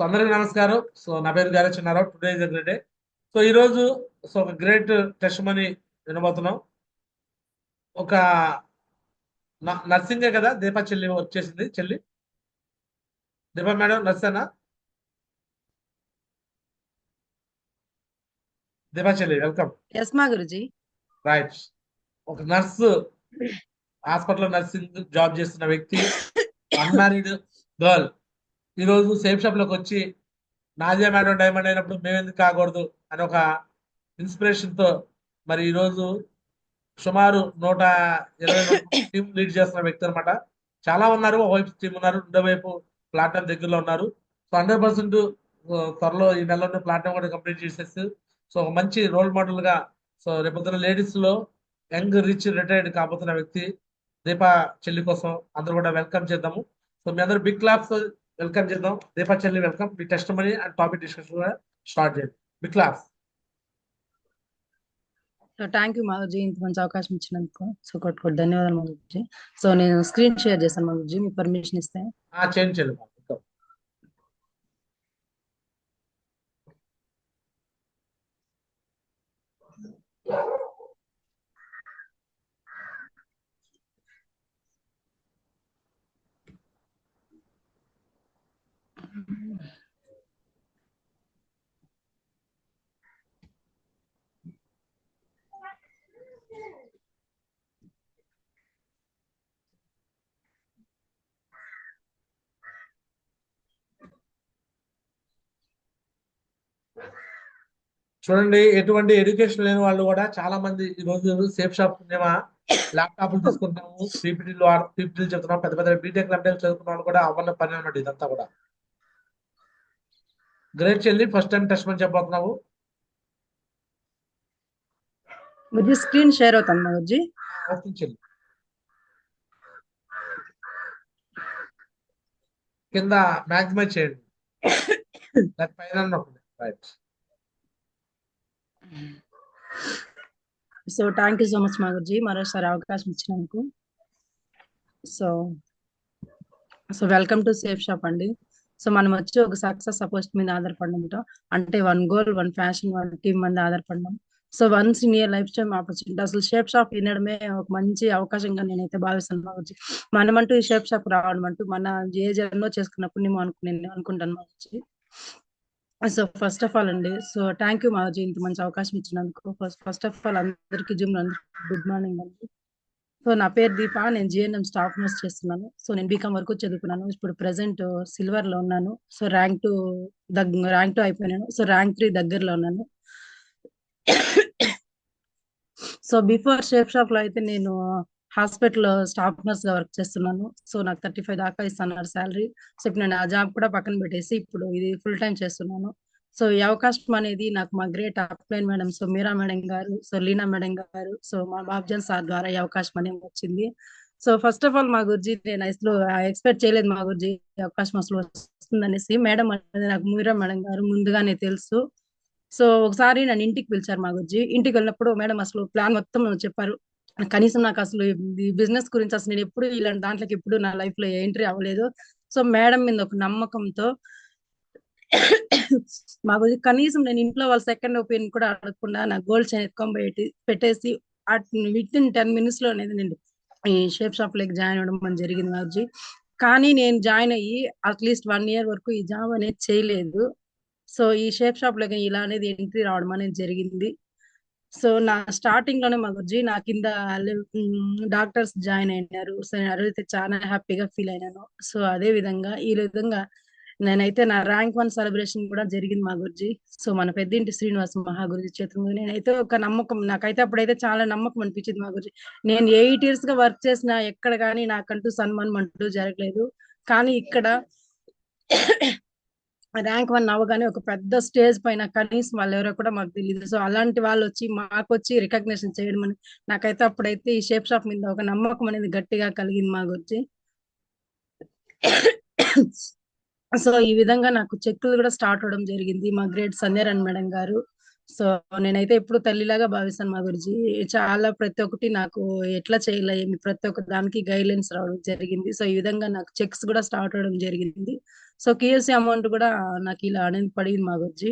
అందరికీ నమస్కారం. నా పేరు గారే Chinnarao. Today is great day. ఈరోజు ఒక గ్రేట్ టెస్ట్ మనీ వినబోతున్నాం. ఒక నర్సింగే కదా దీపా చెల్లి వచ్చేసింది. చెల్లి దీపా మేడం నర్సేనా? దీపా చెల్లి వెల్కమ్. ఎస్ మా గురుజీ. రైట్. ఒక నర్సు, హాస్పిటల్ నర్సింగ్ జాబ్ చేస్తున్న వ్యక్తి, అన్మ్యారీడ్ గర్ల్ ఈరోజు సేఫ్ షాప్ లోకి వచ్చి నాజియా మేడం డైమండ్ అయినప్పుడు మేమెందుకు కాకూడదు అని ఒక ఇన్స్పిరేషన్ తో మరి ఈరోజు సుమారు 120 టీం లీడ్ చేస్తున్న వ్యక్తి అనమాట. చాలా ఉన్నారు. ఒకవైపు టీం ఉన్నారు, రెండో వైపు ప్లాట్ఫామ్ దగ్గరలో ఉన్నారు. 100% త్వరలో ఈ నెలలో ప్లాట్ఫామ్ కూడా కంప్లీట్ చేసేసి ఒక మంచి రోల్ మోడల్ గా రేపొద్దున లేడీస్ లో యంగ్ రిచ్ రిటైర్డ్ కాబోతున్న వ్యక్తి దీపా చెల్లి కోసం అందరూ కూడా వెల్కమ్ చేద్దాము. మీ అందరూ బిగ్ క్లాప్స్ వెల్కమ్ చేద్దాం. దీపా చెల్లి వెల్కమ్. మీ testimony and topic discussion కూడా స్టార్ట్ చేయండి. Big claps. Thank you Madhuji, ఇంత మంచి అవకాశం ఇచ్చినందుకు. కొట్టుకోటి ధన్యవాదాలు మాధుజీ. నేను స్క్రీన్ షేర్ చేశాను మాధుజీ, మీ పర్మిషన్ ఇస్తే. చేయండి చెల్లి. చూడండి, ఎటువంటి ఎడ్యుకేషన్ లేని వాళ్ళు కూడా చాలా మంది ఈ రోజు సేఫ్ షాప్ ల్యాప్టాప్లు తీసుకుంటాము, పీపీటీలు చెప్తున్నాం. పెద్ద పెద్ద బీటెక్ ల్యాప్టాప్ చదువుకున్న వాళ్ళు కూడా అవ్వన్న పని అనమాట ఇదంతా కూడా. గ్రేట్ చెల్లి, ఫస్ట్ టైం టెస్ట్ మని చెప్పబోతున్నావు. గురుజీ స్క్రీన్ షేర్ అవుతాను మాధుజీ. ఓకే చెల్లి. కింద మ్యాక్సిమైజ్ చేయండి. దాని పైన right. Thank you so much Madhuji, మరోసారి అవకాశం ఇచ్చినందుకు. వెల్కమ్ టు సేఫ్ షాప్ అండి. మనం వచ్చి ఒక సక్సెస్ సపోస్ట్ మీద ఆధారపడడం, అంటే 1 గోల్ 1 ఫ్యాషన్ 1 టీమ్ మీద ఆధారపడడం. Once in year lifetime opportunity. అసలు షేప్ షాప్ వినడమే ఒక మంచి అవకాశంగా నేనైతే భావిస్తాను మాధుజీ. మనమంటూ ఈ షేప్ షాప్ రావడం అంటూ మన ఏ జన్మలో చేసుకున్నప్పుడు నేను అనుకుంటాను మాధుజీ. ఫస్ట్ ఆఫ్ ఆల్ అండి, థ్యాంక్ యూ మాధుజీ, ఇంత మంచి అవకాశం ఇచ్చినందుకు. ఫస్ట్ ఆఫ్ ఆల్ అందరికి గుడ్ మార్నింగ్ అండి. నా పేరు దీప, నేను జిఎన్ఎం స్టాఫ్ నర్స్ చేస్తున్నాను. నేను బీకామ్ వరకు చదువుకున్నాను. ఇప్పుడు ప్రెసెంట్ సిల్వర్ లో ఉన్నాను. ర్యాంక్ 2 అయిపోయినాను. ర్యాంక్ 3 దగ్గరలో ఉన్నాను. బిఫోర్ షేప్ షాప్ లో అయితే నేను హాస్పిటల్లో స్టాఫ్ నర్స్ గా వర్క్ చేస్తున్నాను. నాకు 35 దాకా ఇస్తున్నారు శాలరీ. ఇప్పుడు నేను ఆ జాబ్ కూడా పక్కన పెట్టేసి ఇప్పుడు ఇది ఫుల్ టైం చేస్తున్నాను. ఈ అవకాశం అనేది నాకు మా గ్రేట్ అప్లైన్ మేడం, మీరా మేడం గారు, లీనా మేడం గారు, మా బాబ్జన్ సార్ ద్వారా ఈ అవకాశం అనేది వచ్చింది. ఫస్ట్ ఆఫ్ ఆల్ మా గురుజీ, నేను అసలు ఎక్స్పెక్ట్ చేయలేదు మా గురుజీ అవకాశం అసలు వస్తుందనేసి. మేడం అనేది నాకు మీరా మేడం గారు ముందుగానే తెలుసు. ఒకసారి నన్ను ఇంటికి పిలిచారు మా గురుజీ. ఇంటికి వెళ్ళినప్పుడు మేడం అసలు ప్లాన్ మొత్తం చెప్పారు. కనీసం నాకు అసలు ఈ బిజినెస్ గురించి అసలు నేను ఎప్పుడు ఇలాంటి దాంట్లోకి ఎప్పుడు నా లైఫ్ లో ఎంట్రీ అవ్వలేదు. మేడం మీద ఒక నమ్మకంతో మాకు కనీసం నేను ఇంట్లో వాళ్ళ సెకండ్ ఒపీనియన్ కూడా అడగకుండా నా గోల్డ్ చైన్ ఎత్తుకొని పెట్టేసి విత్ ఇన్ 10 minutes లో అనేది నేను ఈ షేప్ షాప్ లెక్ జాయిన్ అవ్వడం అని జరిగింది మాజీ. కానీ నేను జాయిన్ అయ్యి అట్లీస్ట్ 1 year వరకు ఈ జాబ్ అనేది చేయలేదు. ఈ షేప్ షాప్ లెక్క ఇలా అనేది ఎంట్రీ రావడం అనేది జరిగింది. నా స్టార్టింగ్ లోనే మా గురుజీ నా కింద డాక్టర్స్ జాయిన్ అయినారు. అయితే చాలా హ్యాపీగా ఫీల్ అయినాను. అదే విధంగా ఈ విధంగా నేనైతే నా ర్యాంక్ 1 సెలబ్రేషన్ కూడా జరిగింది మా గురుజీ. మన పెద్దింటి శ్రీనివాస మహాగురుజీ చేతుల మీద నేనైతే ఒక నమ్మకం, నాకైతే అప్పుడైతే చాలా నమ్మకం అనిపించింది మా గురుజీ. నేను 8 years గా వర్క్ చేసిన ఎక్కడ కానీ నాకంటూ సన్మానం అంటూ జరగలేదు. కానీ ఇక్కడ ర్యాంక్ 1 అవ్వగానే ఒక పెద్ద స్టేజ్ పైన కనీసం వాళ్ళు ఎవరో కూడా మాకు తెలియదు. అలాంటి వాళ్ళు వచ్చి మాకు వచ్చి రికగ్నిషన్ చేయడం అని నాకైతే అప్పుడైతే ఈ షేప్ షాప్ మీద ఒక నమ్మకం అనేది గట్టిగా కలిగింది మా గురించి. ఈ విధంగా నాకు చెక్కులు కూడా స్టార్ట్ అవడం జరిగింది. మా గ్రేట్ సంధ్యారాణ్ మేడం గారు, సో నేనైతే ఎప్పుడు తల్లిలాగా భావిస్తాను మా గురుజీ. చాలా ప్రతి ఒక్కటి నాకు ఎట్లా చేయాలి ఏమి ప్రతి ఒక్క దానికి గైడ్లైన్స్ రావడం జరిగింది. సో ఈ విధంగా నాకు చెక్స్ కూడా స్టార్ట్ అవడం జరిగింది. సో కేఎస్సి అమౌంట్ కూడా నాకు ఇలా అనేది పడింది మా గురుజీ.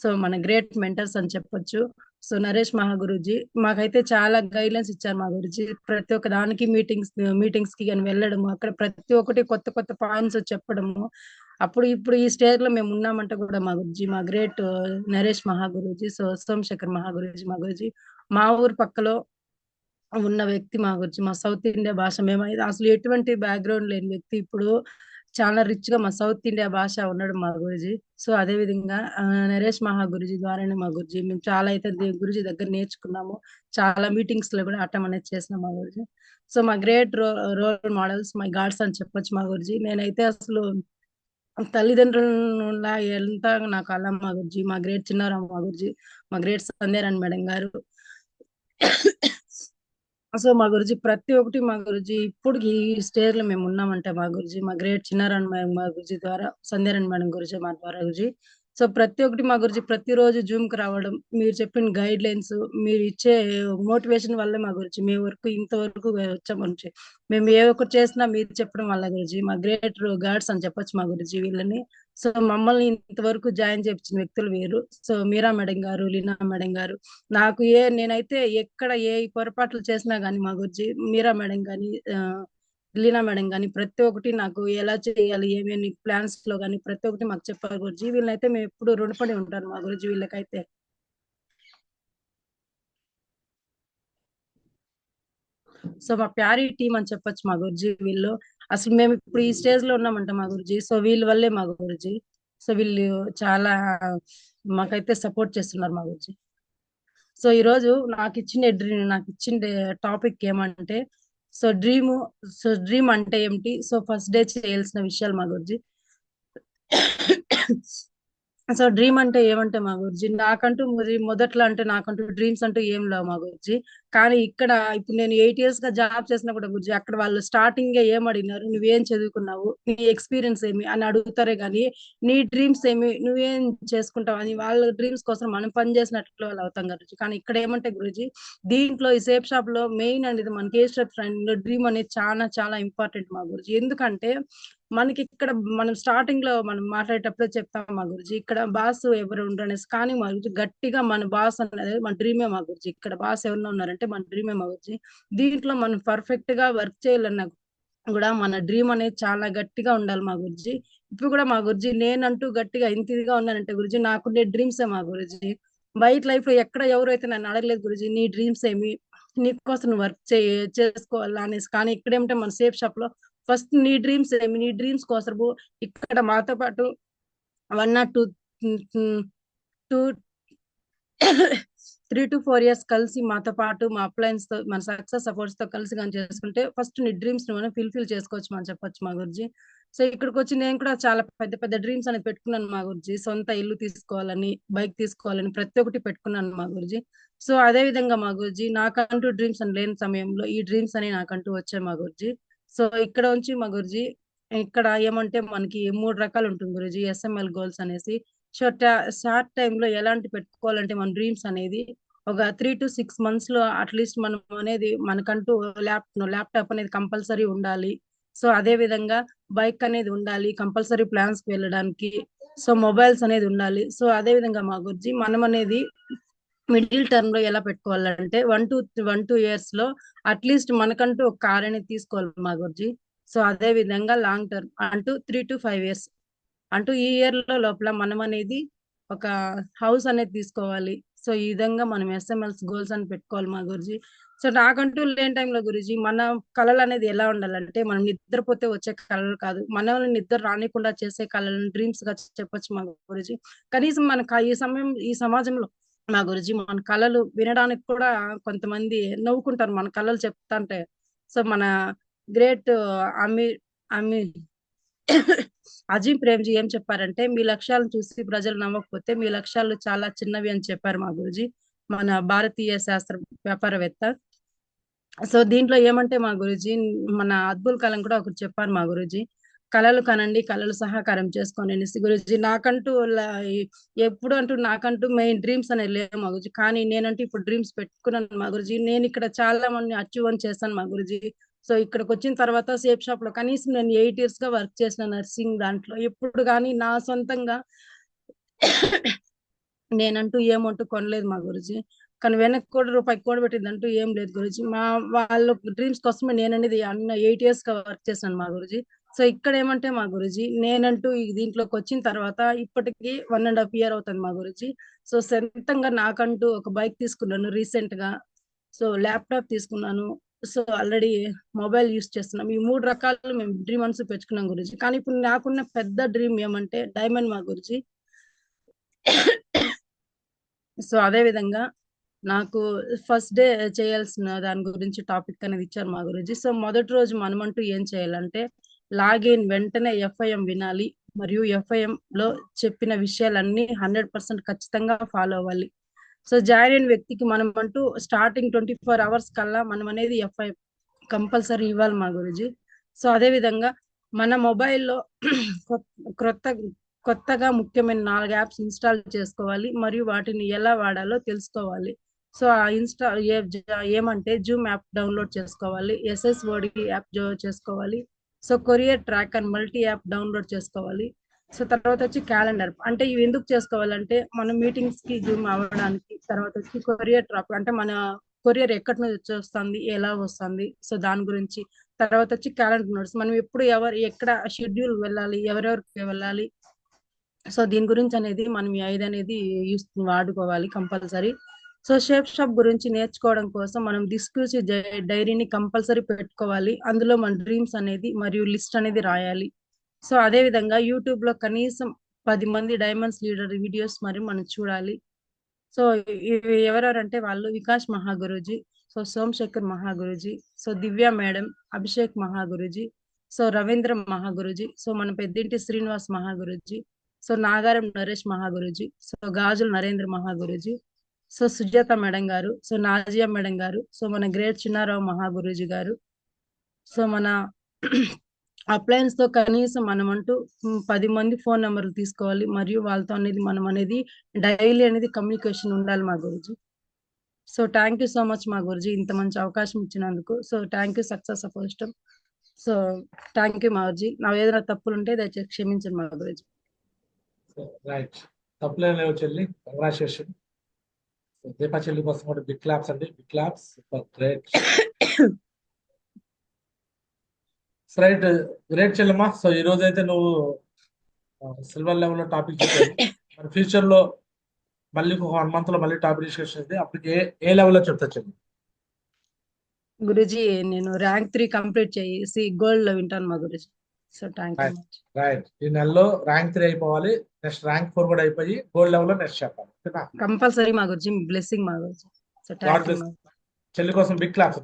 సో మన గ్రేట్ మెంటర్స్ అని చెప్పొచ్చు. సో నరేష్ మహాగురుజీ మాకైతే చాలా గైడ్లైన్స్ ఇచ్చారు మా గురుజీ. ప్రతి ఒక్క దానికి మీటింగ్స్ కి కానీ వెళ్ళడము, అక్కడ ప్రతి ఒక్కటి కొత్త కొత్త పాయింట్స్ చెప్పడము. అప్పుడు ఇప్పుడు ఈ స్టేజ్ లో మేము ఉన్నామంటే కూడా మా గురుజీ, మా గ్రేట్ నరేష్ మహాగురుజీ, సో సోమశేఖర్ మహాగురుజీ మా గురుజీ. మా ఊరు పక్కలో ఉన్న వ్యక్తి మా గురించి, మా సౌత్ ఇండియా భాష మేమైతే అసలు ఎటువంటి బ్యాక్గ్రౌండ్ లేని వ్యక్తి ఇప్పుడు చాలా రిచ్ గా మా సౌత్ ఇండియా భాష ఉన్నాడు మా గురుజీ. సో అదే విధంగా నరేష్ మహా గురుజీ ద్వారానే మా గురుజీ మేము చాలా అయితే గురుజీ దగ్గర నేర్చుకున్నాము. చాలా మీటింగ్స్ లో కూడా అటెండ్ అనేది చేసినాం మా గురుజీ. సో మా great role models, my gods అని చెప్పొచ్చు మా గురుజీ. నేనైతే అసలు తల్లిదండ్రుల ఎంత నాకు అలా మా గురుజీ, మా గ్రేట్ చిన్నారాం మా గురుజీ, మా గ్రేట్ సంధ్యారాణి మేడం గారు. సో మా గురుజీ ప్రతి ఒక్కటి మా గురుజీ ఇప్పుడు ఈ స్టేజ్ లో మేము ఉన్నామంటే మా గురుజీ, మా గ్రేట్ చిన్నారాయణ మేడం మా గురుజీ ద్వారా, సంధ్యారాయణ మేడం గురుజీ మా ద్వారా గురుజీ. సో ప్రతి ఒక్కటి మా గురుజీ ప్రతిరోజు జూమ్ కి రావడం, మీరు చెప్పిన గైడ్ లైన్స్, మీరు ఇచ్చే మోటివేషన్ వల్లే మా గురుజీ మేము వరకు ఇంతవరకు వచ్చాం గురుజీ. మేము ఏ ఒక్కటి చేసినా మీరు చెప్పడం వల్ల గురుజీ, మా గ్రేట్ గాడ్స్ అని చెప్పొచ్చు మా గురుజీ వీళ్ళని. సో మమ్మల్ని ఇంతవరకు జాయిన్ చేయించిన వ్యక్తులు వేరు. సో మీరా మేడం గారు, లీనా మేడం గారు, నాకు నేనైతే ఎక్కడ ఏ పొరపాట్లు చేసినా గానీ మా గురించి మీరా మేడం గాని, లీనా మేడం గాని ప్రతి ఒక్కటి నాకు ఎలా చేయాలి ఏమేమి ప్లాన్స్ లో గానీ ప్రతి ఒక్కటి మాకు చెప్పారు గురుజీ. వీళ్ళనైతే మేము ఎప్పుడు రుణపడి ఉంటాను మా గురుజీ వీళ్ళకైతే. సో మా ప్యారీ టీం అని చెప్పొచ్చు మా గురుజీ వీళ్ళు. అసలు మేము ఇప్పుడు ఈ స్టేజ్ లో ఉన్నామంట మా గురుజీ, సో వీళ్ళ వల్లే మా గురుజీ. సో వీళ్ళు చాలా మాకైతే సపోర్ట్ చేస్తున్నారు మా గురుజీ. సో ఈ రోజు నాకు ఇచ్చిన టాపిక్ ఏమంటే, సో డ్రీమ్ అంటే ఏమిటి, సో ఫస్ట్ డే చేయాల్సిన విషయాలు మా గురించి. సో డ్రీమ్ అంటే ఏమంటే మా గురుజీ, నాకంటూ మొదట్లో అంటే నాకంటూ డ్రీమ్స్ అంటూ ఏం లేవు మా గురుజీ. కానీ ఇక్కడ ఇప్పుడు నేను 8 years గా జాబ్ చేసినా కూడా గురుజీ, అక్కడ వాళ్ళు స్టార్టింగ్ గా ఏం అడిగినారు, నువ్వేం చదువుకున్నావు, నీ ఎక్స్పీరియన్స్ ఏమి అని అడుగుతారే గానీ నీ డ్రీమ్స్ ఏమి, నువ్వేం చేసుకుంటావు అని వాళ్ళ డ్రీమ్స్ కోసం మనం పని చేసినట్లు వాళ్ళు అవుతాం గురుజీ. కానీ ఇక్కడ ఏమంటే గురుజీ, దీంట్లో ఈ సేప్ షాప్ లో మెయిన్ అనేది మనకి ఏ స్టెప్ డ్రీమ్ అనేది చాలా చాలా ఇంపార్టెంట్ మా గురుజీ. ఎందుకంటే మనకి ఇక్కడ మనం స్టార్టింగ్ లో మనం మాట్లాడేటప్పుడే చెప్తాం మా గురుజీ, ఇక్కడ బాస్ ఎవరు ఉండరు అనేసి. కానీ మా గురుజీ గట్టిగా మన బాస్ అనేది మన డ్రీమే మా గురుజీ. ఇక్కడ బాస్ ఎవరైనా ఉన్నారంటే మన డ్రీమే మా గురుజీ. దీంట్లో మనం పర్ఫెక్ట్ గా వర్క్ చేయాలన్నా కూడా మన డ్రీమ్ అనేది చాలా గట్టిగా ఉండాలి మా గురుజీ. ఇప్పుడు కూడా మా గురుజీ నేనంటూ గట్టిగా ఇంత ఇదిగా ఉన్నానంటే గురుజీ నాకుండే డ్రీమ్సే మా గురుజీ. బయట లైఫ్ లో ఎక్కడ ఎవరైతే నన్ను అడగలేదు గురుజీ నీ డ్రీమ్స్ ఏమి, నీకోసం నువ్వు వర్క్ చేసుకోవాలా అనేసి. కానీ ఇక్కడ ఏమిటంటే మన సేఫ్ షాప్ లో ఫస్ట్ నీ డ్రీమ్స్ ఏమి, నీ డ్రీమ్స్ కోసము ఇక్కడ మాతో పాటు 1 or 2 టూ 3 to 4 years కలిసి మాతో పాటు మా అప్లయన్స్ తో మన సక్సెస్ సపోర్ట్స్ తో కలిసి కానీ చేసుకుంటే ఫస్ట్ నీ డ్రీమ్స్ ను మనం ఫుల్ఫిల్ చేసుకోవచ్చు అని చెప్పొచ్చు మా గురుజీ. సో ఇక్కడికి వచ్చి నేను కూడా చాలా పెద్ద పెద్ద డ్రీమ్స్ అనేది పెట్టుకున్నాను మా గురుజీ. సొంత ఇల్లు తీసుకోవాలని, బైక్ తీసుకోవాలని ప్రతి ఒక్కటి పెట్టుకున్నాను మా గురుజీ. సో అదే విధంగా మా గురుజీ నాకంటూ డ్రీమ్స్ అని లేని సమయంలో ఈ డ్రీమ్స్ అని నాకంటూ వచ్చాయి మా గురుజీ. సో ఇక్కడ నుంచి మా గురుజీ, ఇక్కడ ఏమంటే మనకి 3 రకాలు ఉంటుంది గురుజీ ఎస్ఎంఎల్ గోల్స్ అనేసి. షార్ట్ టైమ్ లో ఎలాంటి పెట్టుకోవాలంటే మన డ్రీమ్స్ అనేది ఒక 3 to 6 months లో అట్లీస్ట్ మనం అనేది మనకంటూ ల్యాప్టాప్ అనేది కంపల్సరీ ఉండాలి. సో అదే విధంగా బైక్ అనేది ఉండాలి కంపల్సరీ ప్లాన్స్ కి వెళ్ళడానికి. సో మొబైల్స్ అనేది ఉండాలి. సో అదే విధంగా మా గురించి మనం అనేది మిడిల్ టర్మ్ లో ఎలా పెట్టుకోవాలంటే 1 to 2 years లో అట్లీస్ట్ మనకంటూ ఒక కార్ అనేది తీసుకోవాలి మా గురించి. సో అదే విధంగా లాంగ్ టర్మ్ అంటూ 3 to 5 years అంటూ ఈ ఇయర్ లో లోపల మనం అనేది ఒక హౌస్ అనేది తీసుకోవాలి. సో ఈ విధంగా మనం ఎస్ఎంఎల్స్ గోల్స్ అని పెట్టుకోవాలి మా గురుజీ. సో నాకంటూ లేని టైంలో గురుజీ మన కళలు అనేది ఎలా ఉండాలంటే మనం నిద్రపోతే వచ్చే కళలు కాదు, మనల్ని నిద్ర రానికుండా చేసే కళలను డ్రీమ్స్ గా చెప్పొచ్చు మా గురుజీ. కనీసం మన ఈ సమాజంలో మా గురుజీ మన కళలు వినడానికి కూడా కొంతమంది నవ్వుకుంటారు మన కళలు చెప్తాంటే. సో మన గ్రేట్ అమీ అమీ అజీం ప్రేమ్జీ ఏం చెప్పారంటే, మీ లక్ష్యాలను చూసి ప్రజలు నమ్మకపోతే మీ లక్ష్యాలు చాలా చిన్నవి అని చెప్పారు మా గురుజీ, మన భారతీయ శాస్త్ర వ్యాపారవేత్త. సో దీంట్లో ఏమంటే మా గురుజీ మన అబ్దుల్ కలాం కూడా ఒకటి చెప్పారు మా గురుజీ, కలలు కనండి, కలలు సహకారం చేసుకోండి అనేసి గురూజీ. నాకంటూ ఎప్పుడు అంటూ నాకంటూ మెయిన్ డ్రీమ్స్ అనేవి లేవు మా గురూజీ. కానీ నేనంటూ ఇప్పుడు డ్రీమ్స్ పెట్టుకున్నాను మా గురూజీ. నేను ఇక్కడ చాలా మంది అచీవ్ అని చేశాను మా గురూజీ. సో ఇక్కడికి వచ్చిన తర్వాత సేఫ్ షాప్ లో కనీసం నేను 8 years గా వర్క్ చేసిన నర్సింగ్ దాంట్లో ఎప్పుడు కానీ నా సొంతంగా నేనంటూ ఏమంటూ కొనలేదు మా గురూజీ. కానీ వెనక్కి కూడా రూపాయి కూడబెట్టిందంటూ ఏం లేదు గురూజీ. వాళ్ళ డ్రీమ్స్ కోసమే నేను అనేది అన్న 8 years గా వర్క్ చేశాను మా గురూజీ. సో ఇక్కడ ఏమంటే మా గురూజీ, నేనంటూ ఈ దీంట్లోకి వచ్చిన తర్వాత ఇప్పటికి 1.5 year అవుతుంది మా గురూజీ. సో సొంతంగా నాకంటూ ఒక బైక్ తీసుకున్నాను రీసెంట్ గా. సో ల్యాప్టాప్ తీసుకున్నాను. సో ఆల్రెడీ మొబైల్ యూస్ చేస్తున్నాం. ఈ 3 రకాలు మేము డ్రీమ్ అంటూ పెంచుకున్నాం గురూజీ. కానీ ఇప్పుడు నాకున్న పెద్ద డ్రీమ్ ఏమంటే డైమండ్ మా గురూజీ. సో అదే విధంగా నాకు ఫస్ట్ డే చేయాల్సిన దాని గురించి టాపిక్ అనేది ఇచ్చారు మా గురూజీ. సో మొదటి రోజు మనమంటూ ఏం చేయాలంటే లాగిన్ వెంటనే FIM వినాలి, మరియు FIM లో చెప్పిన విషయాలన్నీ 100% ఖచ్చితంగా ఫాలో అవ్వాలి. సో జాయిన్ అయిన వ్యక్తికి మనం అంటూ స్టార్టింగ్ 24 hours కల్లా మనం అనేది FIM కంపల్సరీ ఇవ్వాలి మా గురూజీ. సో అదే విధంగా మన మొబైల్లో క్రొత్త కొత్తగా ముఖ్యమైన 4 యాప్స్ ఇన్స్టాల్ చేసుకోవాలి, మరియు వాటిని ఎలా వాడాలో తెలుసుకోవాలి. సో ఆ ఏమంటే జూమ్ యాప్ డౌన్లోడ్ చేసుకోవాలి, SSOD యాప్ చేసుకోవాలి, so courier tracker multi app download చేసుకోవాలి. సో తర్వాత వచ్చి క్యాలెండర్. అంటే ఇవి ఎందుకు చేసుకోవాలంటే మన మీటింగ్స్ కి జూమ్ అవ్వడానికి. తర్వాత వచ్చి కొరియర్ ట్రాక్ అంటే మన కొరియర్ ఎక్కడి నుంచి వస్తుంది, ఎలా వస్తుంది, సో దాని గురించి. తర్వాత వచ్చి క్యాలెండర్ నోట్స్, మనం ఎప్పుడు ఎక్కడ షెడ్యూల్ వెళ్ళాలి, ఎవరెవరికి వెళ్ళాలి, సో దీని గురించి అనేది మనం ఈ 5 అనేది వాడుకోవాలి కంపల్సరీ. సో షేప్ షాప్ గురించి నేర్చుకోవడం కోసం మనం డిస్క్యూసి డైరీని కంపల్సరీ పెట్టుకోవాలి. అందులో మన డ్రీమ్స్ అనేది మరియు లిస్ట్ అనేది రాయాలి. సో అదే విధంగా యూట్యూబ్ లో కనీసం 10 మంది డైమండ్స్ లీడర్ వీడియోస్ మరి మనం చూడాలి. సో ఇవి ఎవరెవరంటే వాళ్ళు Vikas Mahaguruji, so Somashekhar Mahaguruji, so Divya madam, Abhishek Mahaguruji, so Ravindra Mahaguruji, so మన Peddinti Srinivas Mahaguruji, so Nagaram Naresh Mahaguruji, so Gajula Narendra Mahaguruji, so Sujatha madam గారు, సో నాజియా మేడం గారు, సో మన గ్రేట్ చిన్నారావు మహాగురూజీ గారు. సో మన అప్లయన్స్ తో కనీసం మనం అంటూ 10 మంది ఫోన్ నెంబర్లు తీసుకోవాలి, మరియు వాళ్ళతో అనేది మనం అనేది డైలీ అనేది కమ్యూనికేషన్ ఉండాలి మా Guruji. So thank you so much మా గురుజీ, ఇంత మంచి అవకాశం ఇచ్చినందుకు. సో థ్యాంక్ యూ సక్సెస్ అపోస్టం. సో థ్యాంక్ యూ మా గురుజీ. నా ఏదైనా తప్పులు ఉంటే దయచేసి క్షమించండి మా గురుజీ. రైట్, తప్పులేం లేవు చెల్లి, కంగ్రాచులేషన్. దీపా చెల్లి కోసం కూడా బిగ్ క్లాప్స్ అండి, big claps. Great right, great చెల్లమ్మా. సో ఈ రోజు అయితే నువ్వు సిల్వర్ లెవెల్లో టాపిక్ చెప్పావు. మరి ఫ్యూచర్ లో మళ్ళీ ఒక 1 month లో మళ్ళీ టాపిక్ డిస్కషన్ అయితే అప్పటికి ఏ లెవెల్లో చెప్తా చెల్లి? గురుజీ నేను ర్యాంక్ 3 కంప్లీట్ చేసి గోల్డ్ లో వింటాను మా Guruji. So thank you much. Right, ఈ నెలలో ర్యాంక్ 3 అయిపోవాలి, నెక్స్ట్ ర్యాంక్ 4 కూడా అయిపోయి గోల్డ్ లెవెల్ లో నెక్స్ట్ చెప్పాలి. కంపల్సరీ మా గురుజీ, బ్లెస్సింగ్ మా గురుజీ. So thank you. చెల్లి కోసం బిగ్ క్లాప్స్.